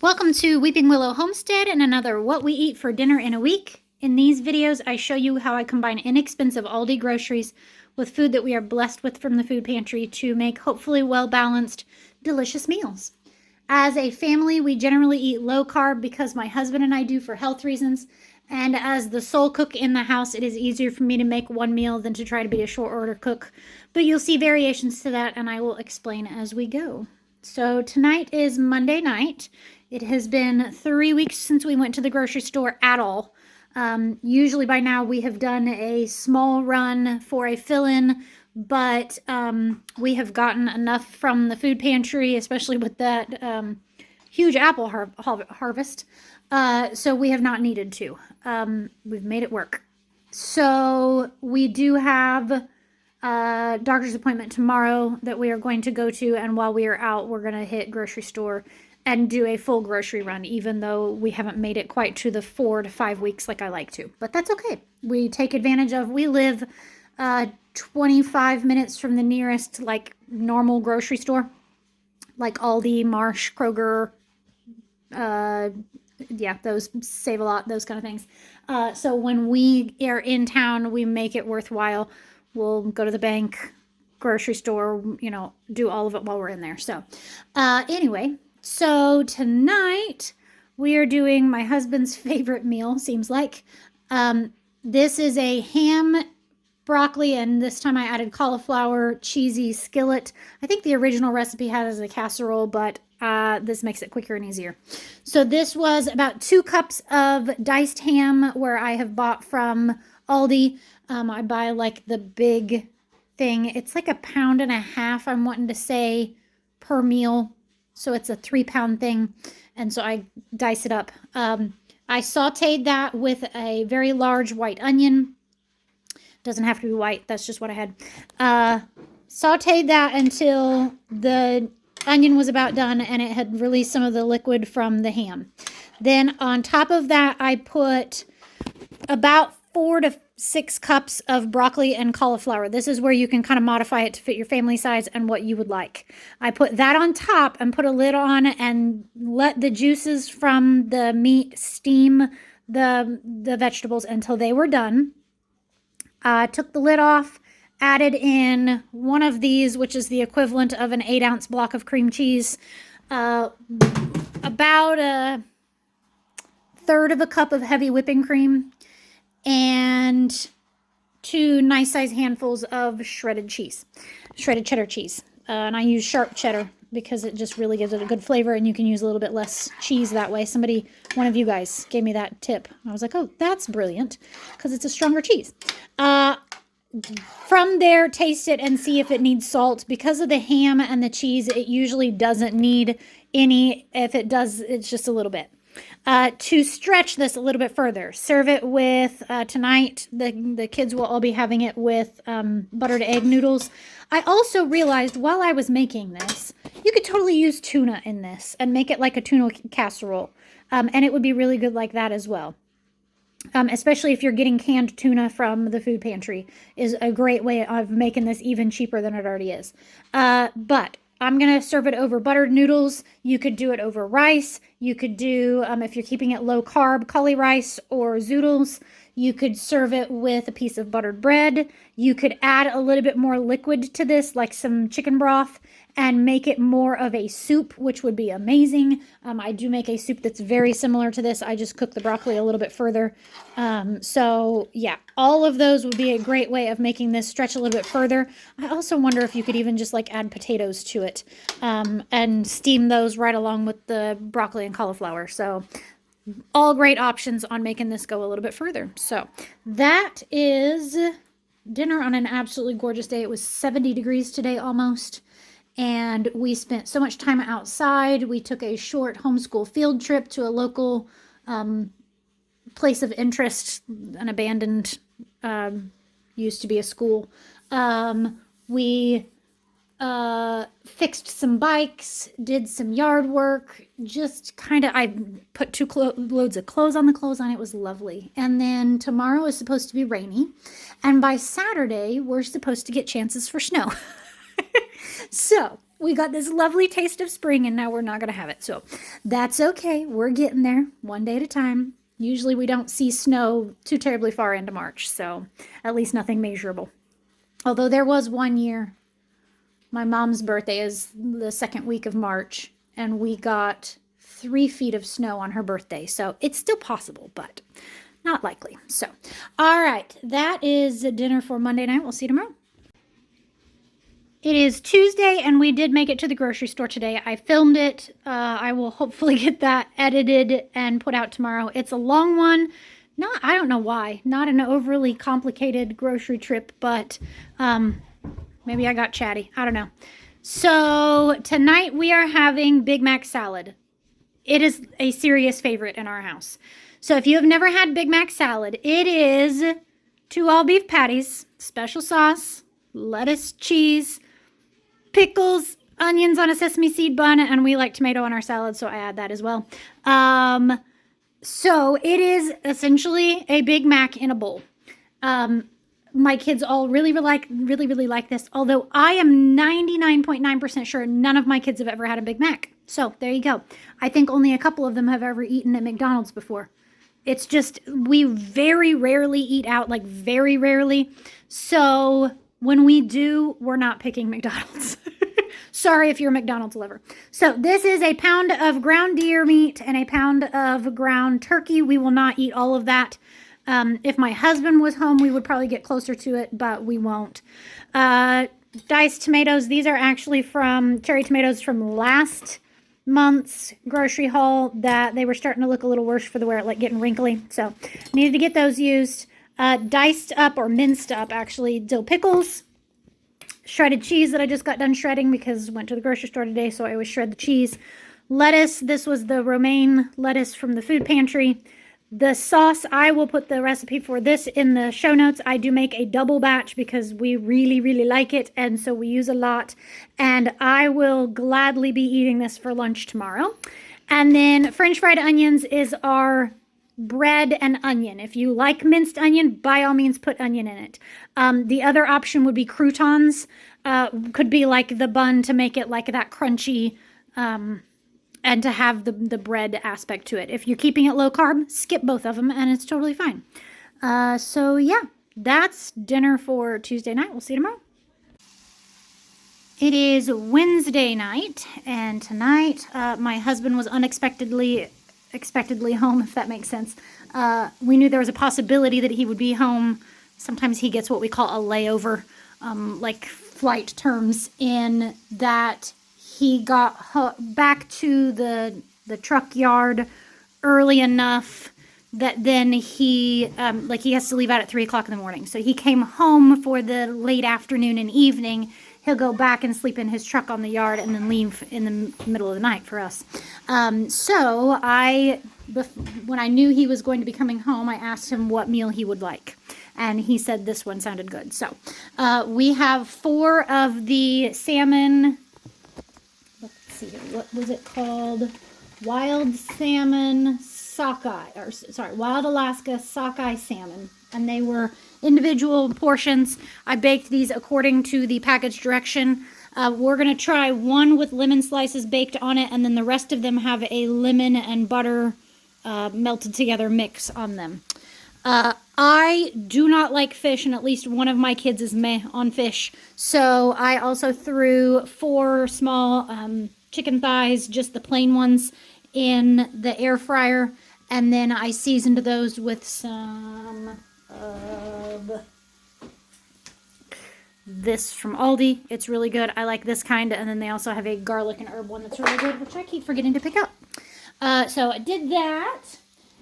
Welcome to Weeping Willow Homestead and another What We Eat for Dinner in a Week. In these videos, I show you how I combine inexpensive Aldi groceries with food that we are blessed with from the food pantry to make hopefully well-balanced, delicious meals. As a family, we generally eat low carb because my husband and I do for health reasons. And as the sole cook in the house, it is easier for me to make one meal than to try to be a short order cook. But you'll see variations to that, and I will explain as we go. So tonight is Monday night. It has been 3 weeks since we went to the grocery store at all. Usually by now we have done a small run for a fill-in, but we have gotten enough from the food pantry, especially with that huge apple harvest. So we have not needed to. We've made it work. So we do have a doctor's appointment tomorrow that we are going to go to, and while we are out, we're going to hit grocery store and do a full grocery run, even though we haven't made it quite to the 4 to 5 weeks like I like to. But that's okay. We take advantage of, we live 25 minutes from the nearest like normal grocery store, like Aldi, Marsh, Kroger, yeah, those Save a Lot, those kind of things. So when we are in town, we make it worthwhile. We'll go to the bank, grocery store, you know, do all of it while we're in there. So anyway, so tonight we are doing my husband's favorite meal, seems like. This is a ham, broccoli, and this time I added cauliflower, cheesy skillet. I think the original recipe has a casserole, but this makes it quicker and easier. So this was about 2 cups of diced ham, where I have bought from Aldi. I buy like the big thing. It's like 1.5 pounds, I'm wanting to say, per meal. So it's a 3-pound thing. And so I dice it up. I sauteed that with a very large white onion. Doesn't have to be white. That's just what I had. Sauteed that until the onion was about done and it had released some of the liquid from the ham. Then on top of that, I put about 4 to 6 cups of broccoli and cauliflower. This is where you can kind of modify it to fit your family size and what you would like. I put that on top and put a lid on and let the juices from the meat steam the vegetables until they were done. Took the lid off, added in one of these, which is the equivalent of an 8-ounce block of cream cheese, about 1/3 cup of heavy whipping cream, and 2 nice size handfuls of shredded cheddar cheese. And I use sharp cheddar because it just really gives it a good flavor, and you can use a little bit less cheese that way. One of you guys gave me that tip. I was like, oh, that's brilliant, because it's a stronger cheese. From there, taste it and see if it needs salt. Because of the ham and the cheese, it usually doesn't need any. If it does, it's just a little bit. To stretch this a little bit further, serve it with, tonight, the kids will all be having it with buttered egg noodles. I also realized while I was making this, you could totally use tuna in this and make it like a tuna casserole. And it would be really good like that as well. Especially if you're getting canned tuna from the food pantry, is a great way of making this even cheaper than it already is. But I'm going to serve it over buttered noodles. You could do it over rice. You could do, if you're keeping it low carb, cauli rice or zoodles. You could serve it with a piece of buttered bread. You could add a little bit more liquid to this, like some chicken broth, and make it more of a soup, which would be amazing. I do make a soup that's very similar to this. I just cook the broccoli a little bit further. So yeah, all of those would be a great way of making this stretch a little bit further. I also wonder if you could even just like add potatoes to it and steam those right along with the broccoli and cauliflower. So all great options on making this go a little bit further. So that is dinner on an absolutely gorgeous day. It was 70 degrees today almost. And we spent so much time outside. We took a short homeschool field trip to a local place of interest, an abandoned, used to be a school. We fixed some bikes, did some yard work, just kind of, I put 2 loads of clothes on the clothesline. It was lovely. And then tomorrow is supposed to be rainy. And by Saturday, we're supposed to get chances for snow. So we got this lovely taste of spring and now we're not going to have it. So that's okay. We're getting there one day at a time. Usually we don't see snow too terribly far into March, so at least nothing measurable. Although there was one year, my mom's birthday is the second week of March, and we got 3 feet of snow on her birthday. So it's still possible, but not likely. So, all right, that is dinner for Monday night. We'll see you tomorrow. It is Tuesday, and we did make it to the grocery store today. I filmed it. I will hopefully get that edited and put out tomorrow. It's a long one. I don't know why. Not an overly complicated grocery trip, but maybe I got chatty. I don't know. So tonight we are having Big Mac salad. It is a serious favorite in our house. So if you have never had Big Mac salad, it is 2 all beef patties, special sauce, lettuce, cheese, pickles, onions on a sesame seed bun, and we like tomato on our salad, so I add that as well. So it is essentially a Big Mac in a bowl. My kids all really like this, although I am 99.9% sure none of my kids have ever had a Big Mac. So there you go. I think only a couple of them have ever eaten at McDonald's before. It's just, we very rarely eat out, like very rarely. So when we do, we're not picking McDonald's. Sorry if you're a McDonald's lover. So this is a pound of ground deer meat and a pound of ground turkey. We will not eat all of that. If my husband was home, we would probably get closer to it, but we won't. Diced tomatoes. These are actually from cherry tomatoes from last month's grocery haul that they were starting to look a little worse for the wear, like getting wrinkly. So needed to get those used. Diced up or minced up, actually, dill pickles. Shredded cheese that I just got done shredding because I went to the grocery store today, so I always shred the cheese. Lettuce. This was the romaine lettuce from the food pantry. The sauce, I will put the recipe for this in the show notes. I do make a double batch because we really like it, and so we use a lot. And I will gladly be eating this for lunch tomorrow. And then French fried onions is our bread and onion. If you like minced onion, by all means put onion in it. The other option would be croutons. Could be like the bun to make it like that crunchy, and to have the bread aspect to it. If you're keeping it low carb, skip both of them and it's totally fine. So yeah, that's dinner for Tuesday night. We'll see you tomorrow. It is Wednesday night, and tonight my husband was expectedly home, if that makes sense. We knew there was a possibility that he would be home. Sometimes he gets what we call a layover, like flight terms, in that he got back to the truck yard early enough that then he has to leave out at 3 o'clock in the morning. So he came home for the late afternoon and evening. He'll go back and sleep in his truck on the yard and then leave in the middle of the night for us. So when I knew he was going to be coming home, I asked him what meal he would like. And he said this one sounded good. So we have 4 of the salmon. Let's see here. What was it called? Wild salmon sockeye, wild Alaska sockeye salmon. And they were individual portions. I baked these according to the package direction. We're going to try one with lemon slices baked on it, and then the rest of them have a lemon and butter melted together mix on them. I do not like fish, and at least one of my kids is meh on fish. So I also threw 4 small chicken thighs, just the plain ones, in the air fryer. And then I seasoned those with some of this from Aldi. It's really good. I like this kind. And then they also have a garlic and herb one that's really good, which I keep forgetting to pick up. So I did that.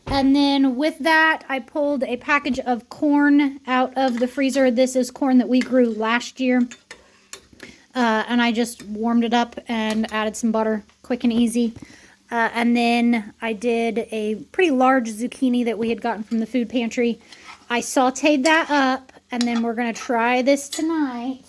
And then with that, I pulled a package of corn out of the freezer. This is corn that we grew last year. And I just warmed it up and added some butter, quick and easy. And then I did a pretty large zucchini that we had gotten from the food pantry. I sauteed that up, and then we're going to try this tonight.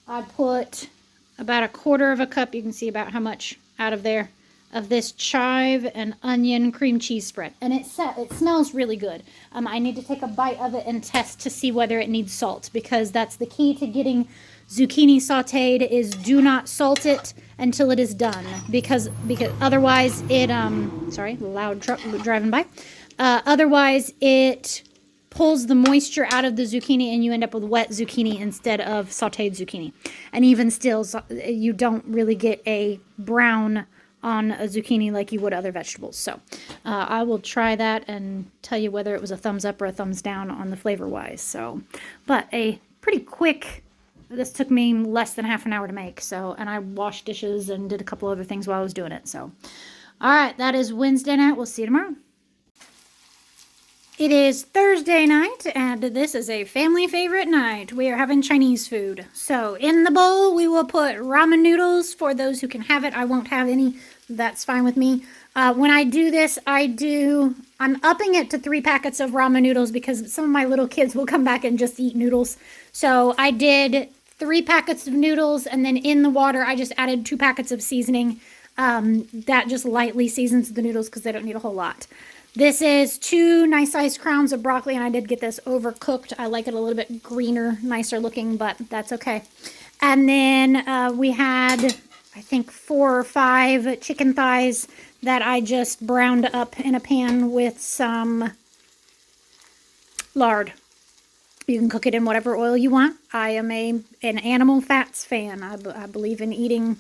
I put about 1/4 cup, you can see about how much out of there, of this chive and onion cream cheese spread. And it smells really good. I need to take a bite of it and test to see whether it needs salt, because that's the key to getting zucchini sauteed, is do not salt it until it is done, because otherwise it sorry, loud truck driving by. Otherwise it pulls the moisture out of the zucchini and you end up with wet zucchini instead of sauteed zucchini. And even still, you don't really get a brown on a zucchini like you would other vegetables. So I will try that and tell you whether it was a thumbs up or a thumbs down on the flavor wise. So, but a pretty quick, this took me less than half an hour to make. So, and I washed dishes and did a couple other things while I was doing it. So, all right, that is Wednesday night. We'll see you tomorrow. It is Thursday night, and this is a family favorite night. We are having Chinese food. So in the bowl, we will put ramen noodles for those who can have it. I won't have any. That's fine with me. When I do this, I'm upping it to 3 packets of ramen noodles because some of my little kids will come back and just eat noodles. So I did 3 packets of noodles, and then in the water, I just added 2 packets of seasoning. That just lightly seasons the noodles because they don't need a whole lot. This is 2 nice-sized crowns of broccoli, and I did get this overcooked. I like it a little bit greener, nicer looking, but that's okay. And then we had, I think, 4 or 5 chicken thighs that I just browned up in a pan with some lard. You can cook it in whatever oil you want. I am an animal fats fan. I believe in eating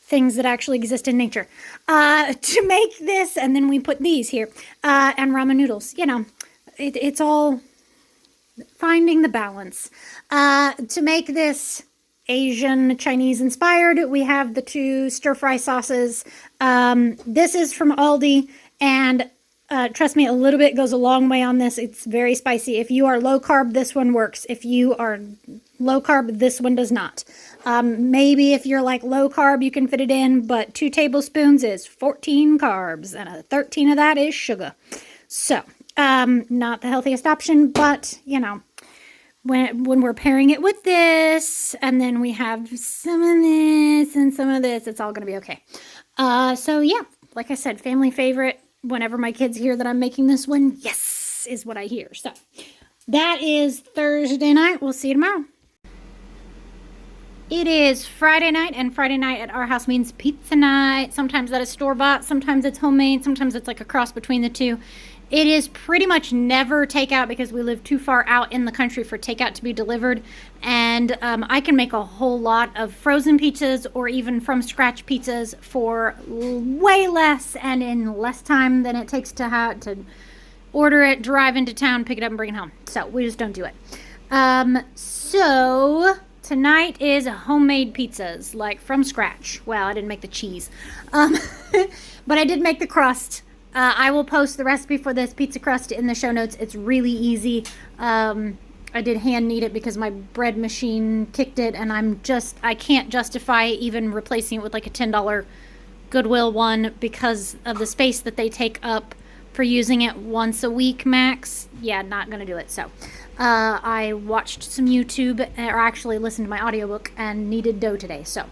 things that actually exist in nature. To make this, and then we put these here, and ramen noodles. You know, it's all finding the balance. To make this Asian Chinese inspired, we have the 2 stir fry sauces. This is from Aldi, and trust me, a little bit goes a long way on this. It's very spicy. If you are low carb, this one works. If you are low carb, this one does not. Maybe if you're like low carb, you can fit it in, but 2 tablespoons is 14 carbs, and 13 of that is sugar. So, not the healthiest option, but, you know, when we're pairing it with this, and then we have some of this and some of this, it's all going to be okay. So, yeah, like I said, family favorite. Whenever my kids hear that I'm making this one, yes, is what I hear. So, that is Thursday night. We'll see you tomorrow. It is Friday night, and Friday night at our house means pizza night. Sometimes that is store-bought, sometimes it's homemade, sometimes it's like a cross between the two. It is pretty much never takeout because we live too far out in the country for takeout to be delivered. And I can make a whole lot of frozen pizzas or even from scratch pizzas for way less and in less time than it takes to order it, drive into town, pick it up, and bring it home. So we just don't do it. So tonight is homemade pizzas, like from scratch. Well, I didn't make the cheese, but I did make the crust. I will post the recipe for this pizza crust in the show notes. It's really easy. I did hand knead it because my bread machine kicked it, and I can't justify even replacing it with like a $10 Goodwill one because of the space that they take up for using it once a week max. Yeah, not gonna do it. So I watched some YouTube, or actually listened to my audiobook, and kneaded dough today. So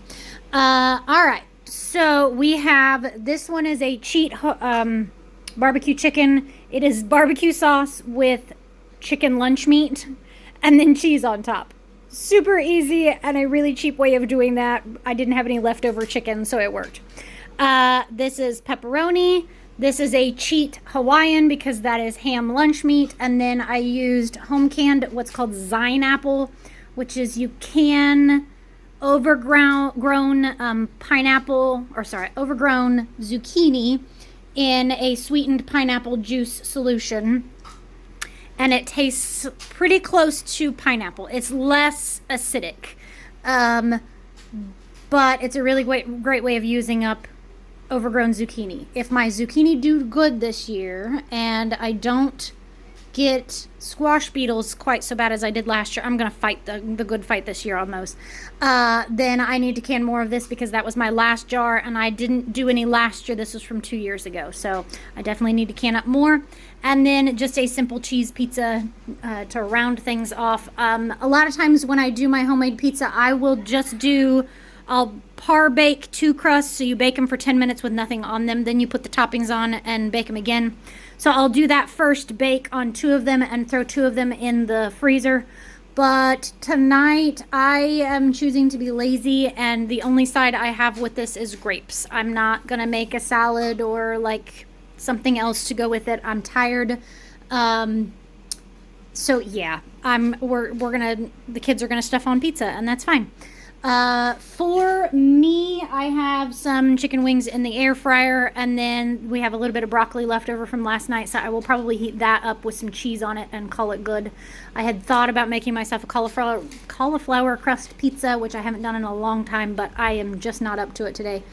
all right, so we have, this one is a cheat barbecue chicken. It is barbecue sauce with chicken lunch meat and then cheese on top. Super easy and a really cheap way of doing that. I didn't have any leftover chicken, so it worked. This is pepperoni. This is a cheat Hawaiian because that is ham lunch meat. And then I used home canned what's called Zine apple, which is overgrown overgrown zucchini in a sweetened pineapple juice solution. And it tastes pretty close to pineapple. It's less acidic, but it's a really great way of using up overgrown zucchini. If my zucchini do good this year and I don't get squash beetles quite so bad as I did last year, I'm going to fight the good fight this year on those. Then I need to can more of this because that was my last jar and I didn't do any last year. This was from 2 years ago. So I definitely need to can up more. And then just a simple cheese pizza to round things off. A lot of times when I do my homemade pizza, I will just do I'll par bake 2 crusts, so you bake them for 10 minutes with nothing on them. Then you put the toppings on and bake them again. So I'll do that first, bake on 2 of them and throw 2 of them in the freezer. But tonight I am choosing to be lazy, and the only side I have with this is grapes. I'm not gonna make a salad or like something else to go with it. I'm tired. So yeah, the kids are gonna stuff on pizza, and that's fine. For me, I have some chicken wings in the air fryer, and then we have a little bit of broccoli left over from last night, so I will probably heat that up with some cheese on it and call it good. I had thought about making myself a cauliflower crust pizza, which I haven't done in a long time, but I am just not up to it today.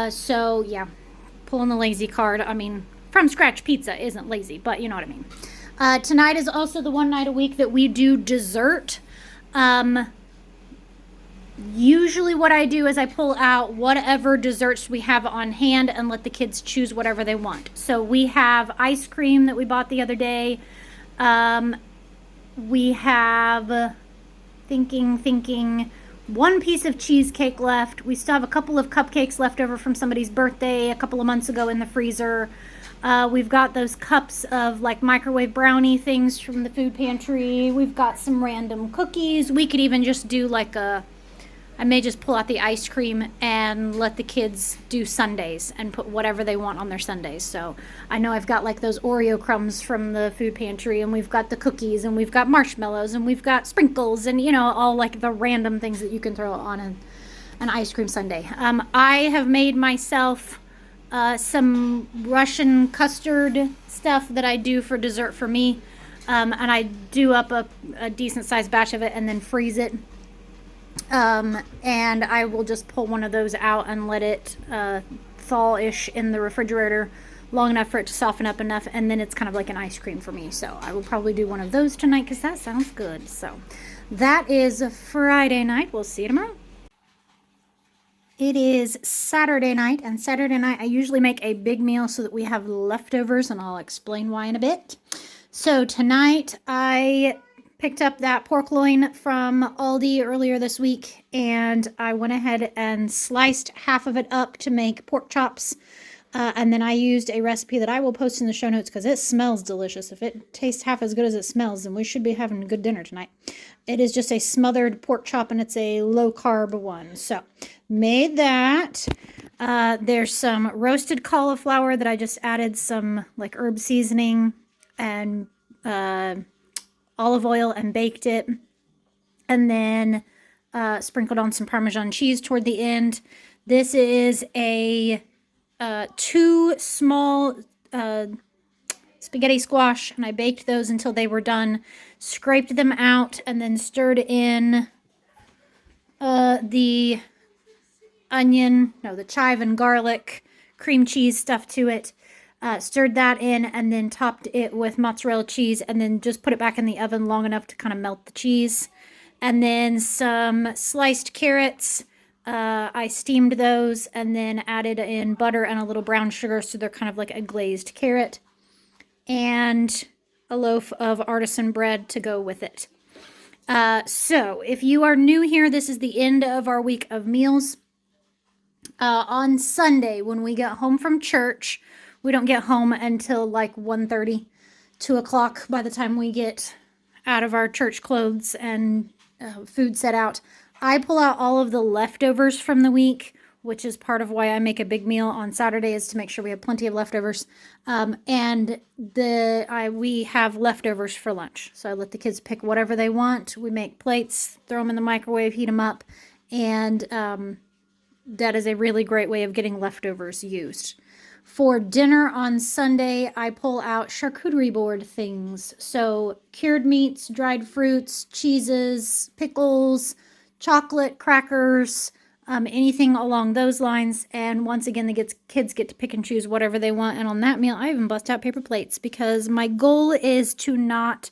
So yeah, pulling the lazy card. I mean, from scratch pizza isn't lazy, but you know what I mean. Tonight is also the one night a week that we do dessert. Usually what I do is I pull out whatever desserts we have on hand and let the kids choose whatever they want. So we have ice cream that we bought the other day. We have, thinking, 1 piece of cheesecake left. We still have a couple of cupcakes left over from somebody's birthday a couple of months ago in the freezer. We've got those cups of like microwave brownie things from the food pantry. We've got some random cookies. We could even just do like I may just pull out the ice cream and let the kids do sundaes and put whatever they want on their sundaes. So I know I've got like those Oreo crumbs from the food pantry, and we've got the cookies, and we've got marshmallows, and we've got sprinkles, and all like the random things that you can throw on an ice cream sundae. I have made myself some Russian custard stuff that I do for dessert for me, and I do up a decent sized batch of it and then freeze it. And I will just pull one of those out and let it thaw-ish in the refrigerator long enough for it to soften up enough, and then it's kind of like an ice cream for me. So I will probably do one of those tonight because that sounds good. So that is Friday night. We'll see you tomorrow. It is Saturday night, and Saturday night I usually make a big meal so that we have leftovers, and I'll explain why in a bit. So tonight I picked up that pork loin from Aldi earlier this week, and I went ahead and sliced half of it up to make pork chops. And then I used a recipe that I will post in the show notes because it smells delicious. If it tastes half as good as it smells, then we should be having a good dinner tonight. It is just a smothered pork chop, and it's a low-carb one. So, made that. There's some roasted cauliflower that I just added some like herb seasoning and olive oil and baked it, and then sprinkled on some Parmesan cheese toward the end. This is a 2 small spaghetti squash, and I baked those until they were done, scraped them out, and then stirred in the chive and garlic cream cheese stuff to it. Stirred that in, and then topped it with mozzarella cheese, and then just put it back in the oven long enough to kind of melt the cheese. And then some sliced carrots. I steamed those and then added in butter and a little brown sugar, so they're kind of like a glazed carrot. And a loaf of artisan bread to go with it. So if you are new here, this is the end of our week of meals. On Sunday, when we get home from church, we don't get home until like 1:30, 2 o'clock by the time we get out of our church clothes and food set out. I pull out all of the leftovers from the week, which is part of why I make a big meal on Saturday, is to make sure we have plenty of leftovers. And we have leftovers for lunch. So I let the kids pick whatever they want. We make plates, throw them in the microwave, heat them up. And that is a really great way of getting leftovers used. For dinner on Sunday, I pull out charcuterie board things. So cured meats, dried fruits, cheeses, pickles, chocolate, crackers, anything along those lines. And once again, the kids get to pick and choose whatever they want. And on that meal, I even bust out paper plates because my goal is to not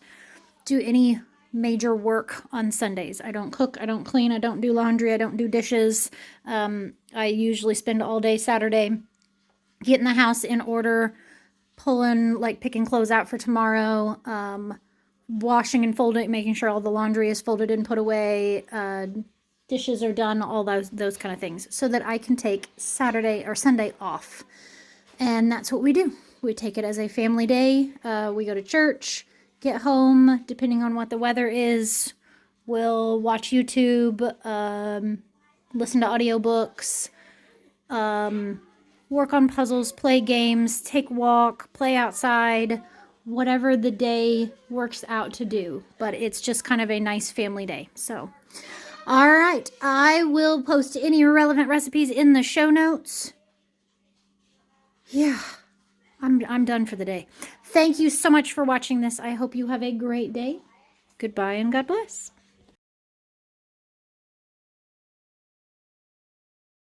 do any major work on Sundays. I don't cook, I don't clean, I don't do laundry, I don't do dishes. I usually spend all day Saturday getting the house in order, picking clothes out for tomorrow, washing and folding, making sure all the laundry is folded and put away, dishes are done, all those kind of things, so that I can take Saturday or Sunday off. And that's what we do. We take it as a family day. We go to church, get home, depending on what the weather is. We'll watch YouTube, listen to audiobooks, work on puzzles, play games, take walk, play outside, whatever the day works out to do. But it's just kind of a nice family day. So, all right. I will post any relevant recipes in the show notes. Yeah, I'm done for the day. Thank you so much for watching this. I hope you have a great day. Goodbye and God bless.